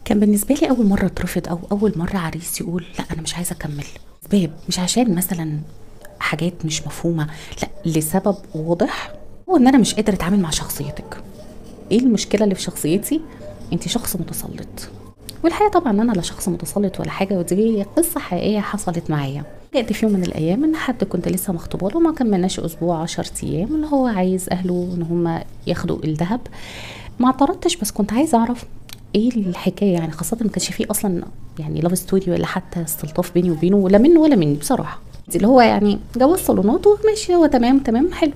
كان بالنسبة لي أول مرة اترفض أو أول مرة عريس يقول لأ أنا مش عايزة أكمل، أسباب مش عشان مثلا حاجات مش مفهومة، لأ لسبب واضح، هو إن أنا مش قادرة أتعامل مع شخصيتك. إيه المشكلة اللي في شخصيتي؟ أنت شخص متسلط. والحقيقة طبعا أنا لا شخص متسلط ولا حاجة، ودي قصة حقيقية حصلت معايا. جاءت في يوم من الأيام إن حد كنت لسه مخطوبة له، ما كملناش أسبوع 10 أيام، اللي هو عايز أهله إن هم ياخدوا الذهب. ما اعترضتش، بس كنت عايزة أعرف ايه الحكايه، يعني خاصه ما كانش فيه اصلا يعني لاف ستوري ولا حتى استلطاف بيني وبينه، ولا منه ولا مني بصراحه، اللي هو يعني جواز صالونات وماشي، هو تمام تمام حلو.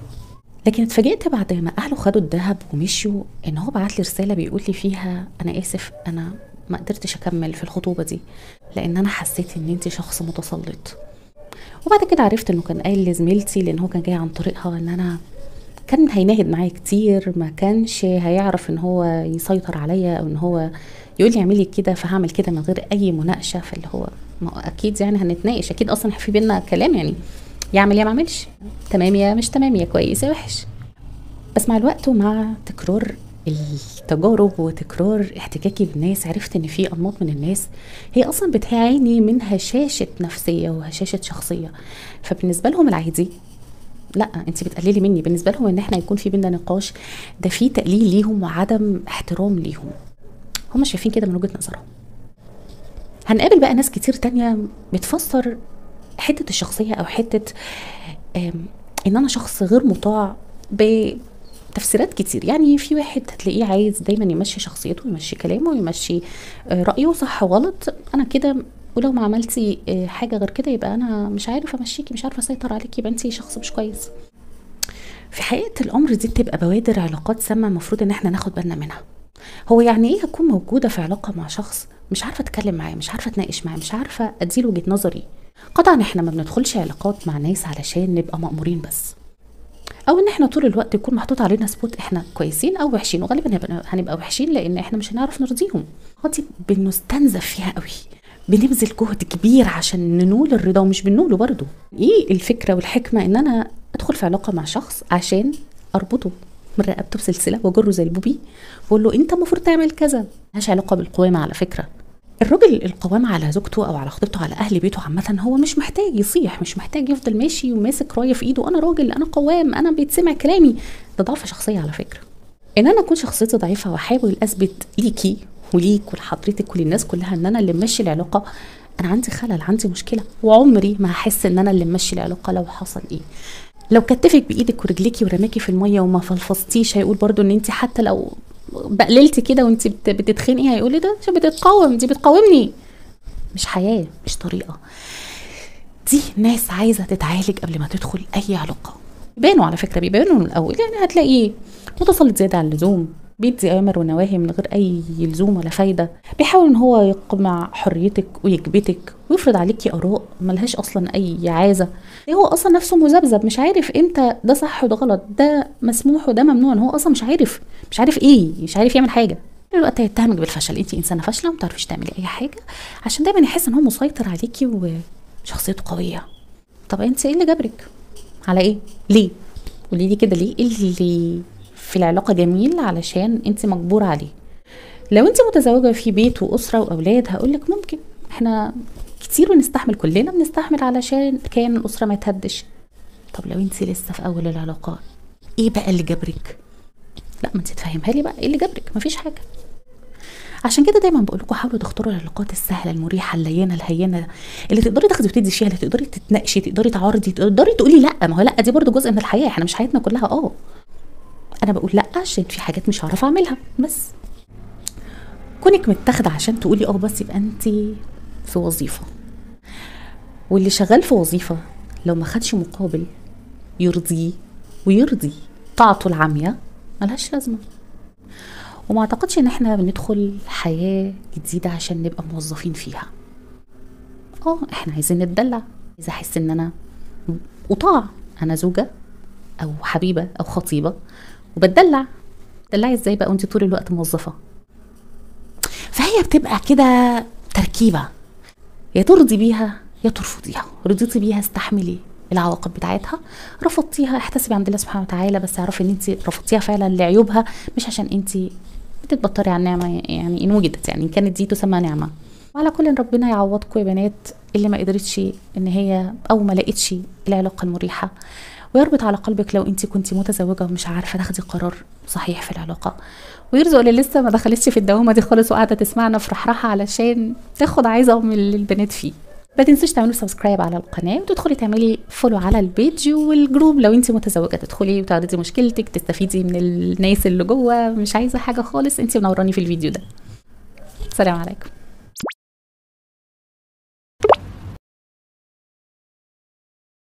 لكن اتفاجئت بعد ما اهله خدوا الذهب ومشيوا ان هو بعت لي رساله بيقول لي فيها انا اسف، انا ما قدرتش اكمل في الخطوبه دي لان انا حسيت ان انت شخص متسلط. وبعد كده عرفت انه كان قايل لزميلتي، لان هو كان جاي عن طريقها، ان انا كان هيناهد معايا كتير، ما كانش هيعرف ان هو يسيطر عليا او ان هو يقول لي اعملي كده فهعمل كده من غير اي مناقشه. فاللي هو ما هو اكيد يعني هنتناقش، اكيد اصلا في بينا كلام، يعني يعمل يا ما اعملش، تمام يا مش تمام، يا كويس يا وحش. بس مع الوقت ومع تكرار التجارب وتكرار احتكاكي بالناس، عرفت ان في انماط من الناس هي اصلا بتعاني من هشاشه نفسيه وهشاشه شخصيه. فبالنسبه لهم العادي لا انت بتقللي مني، بالنسبه لهم ان احنا يكون في بينا نقاش ده في تقليل ليهم وعدم احترام ليهم. هم شايفين كده من وجهه نظرهم. هنقابل بقى ناس كتير تانية بتفسر حته الشخصيه او حته ان انا شخص غير مطاع بتفسيرات كتير. يعني في واحد هتلاقيه عايز دايما يمشي شخصيته، يمشي كلامه، يمشي رأيه صح وغلط، انا كده ولو ما عملتي حاجة غير كده يبقى انا مش عارف امشيكي، مش عارفة اسيطر عليكي، يبقى انتي شخص مش كويس. في حقيقة الامر دي بتبقى بوادر علاقات سامة المفروض ان احنا ناخد بالنا منها. هو يعني ايه اكون موجودة في علاقة مع شخص مش عارفة اتكلم معاه، مش عارفة اتناقش معاه، مش عارفة اديله وجهة نظري؟ قطعا احنا ما بندخلش علاقات مع ناس علشان نبقى مأمورين بس، او ان احنا طول الوقت يكون محطوط علينا سبوت احنا كويسين او وحشين، وغالبا هنبقى وحشين لان احنا مش هنعرف نرضيهم. دي بنستنزف فيها قوي، بنبذل جهد كبير عشان ننول الرضا ومش بنوله برضه. ايه الفكره والحكمه ان انا ادخل في علاقه مع شخص عشان اربطه من رقبته بسلسله واجره زي البوبي واقول له انت المفروض تعمل كذا؟ ملهاش علاقه بالقوامه على فكره. الراجل القوام على زوجته او على خطيبته على اهل بيته عامه هو مش محتاج يصيح، مش محتاج يفضل ماشي وماسك رايه في ايده، انا راجل انا قوام انا بيتسمع كلامي. ده ضعف شخصيه على فكره. ان انا اكون شخصيتي ضعيفه واحاول اثبت ليكي وليك ولحضرتك وللناس كلها ان انا اللي ماشي العلاقه، انا عندي خلل، عندي مشكله، وعمري ما هحس ان انا اللي ماشي العلاقه لو حصل ايه. لو كتفك بايدك ورجليكي ورماكي في الميه وما فلفصتيش هيقول برضو ان انت حتى لو بقللتي كده وانت بتتخنقي هيقول لي ده عشان بتتقاوم، دي بتقاومني. مش حياه، مش طريقه. دي ناس عايزه تتعالج قبل ما تدخل اي علاقه. بيبانوا على فكره، بيبانوا من الاول، يعني هتلاقيه متسلط زياده عن اللزوم، بيدي اوامر ونواهي من غير اي لزوم ولا فايده، بيحاول ان هو يقمع حريتك ويكبتك ويفرض عليكي اراء ملهاش اصلا اي عازه. هو اصلا نفسه مذبذب، مش عارف امتى ده صح وده غلط، ده مسموح وده ممنوع، هو اصلا مش عارف ايه، مش عارف يعمل حاجه. الوقت يتهمك بالفشل، انت انسانه فاشله وما بتعرفيش تعملي اي حاجه، عشان دايما يحس ان هو مسيطر عليكي وشخصيته قويه. طب انت ايه اللي جبرك على ايه؟ ليه؟ قولي لي كده، ليه؟ اللي في العلاقه جميل علشان انت مجبوره عليه. لو انت متزوجه في بيت واسره واولاد هقولك ممكن، احنا كتير بنستحمل، كلنا بنستحمل علشان كان الاسره ما تهدش. طب لو انت لسه في اول العلاقه، ايه بقى اللي جبرك؟ لا ما انت تفهمها لي بقى، ايه اللي جبرك؟ مفيش حاجه. عشان كده دايما بقول لكم حاولوا تختاروا العلاقات السهله المريحه اللينه الهينه، اللي تقدري تاخدي وتدي فيها، اللي تقدري تتناقشي، تقدري تعارضي، تقدري تقولي لا. ما هو لا دي برضو جزء من الحياه، احنا مش حياتنا كلها انا بقول لا عشان في حاجات مش هعرف اعملها. بس كونك متاخده عشان تقولي بس يبقى انت في وظيفه، واللي شغال في وظيفه لو ما خدش مقابل يرضيه ويرضي طاعته العاميه ملهاش لازمه. وما اعتقدش ان احنا بندخل حياه جديده عشان نبقى موظفين فيها. احنا عايزين نتدلع، عايزه احس ان انا اطاع، انا زوجه او حبيبه او خطيبه وبتدلع. تدلعي ازاي بقى وانت طول الوقت موظفه؟ فهي بتبقى كده تركيبه، يا ترضي بيها يا ترفضيها. رضيتي بيها استحملي العواقب بتاعتها، رفضتيها احتسبي عند الله سبحانه وتعالى، بس اعرفي ان انت رفضتيها فعلا لعيوبها مش عشان انت بتتبطري على النعمه يعني ان وجدت، يعني ان كانت دي تسمى نعمه. وعلى كل ربنا يعوضكم يا بنات اللي ما قدرتش ان هي او ما لقيتش العلاقه المريحه، ويربط على قلبك لو انت كنت متزوجه ومش عارفه تاخدي قرار صحيح في العلاقه، ويرزق اللي لسه ما دخلتش في الدوامه دي خالص وقاعده تسمعنا في رحراحه علشان تاخد عايزه من اللي البنات فيه. ما تنسوش تعملوا سبسكرايب على القناه وتدخلي تعملي فولو على البيج والجروب لو انت متزوجه، تدخلي وتعرضي مشكلتك، تستفيدي من الناس اللي جوه. مش عايزه حاجه خالص، انت منوراني في الفيديو ده. سلام عليكم.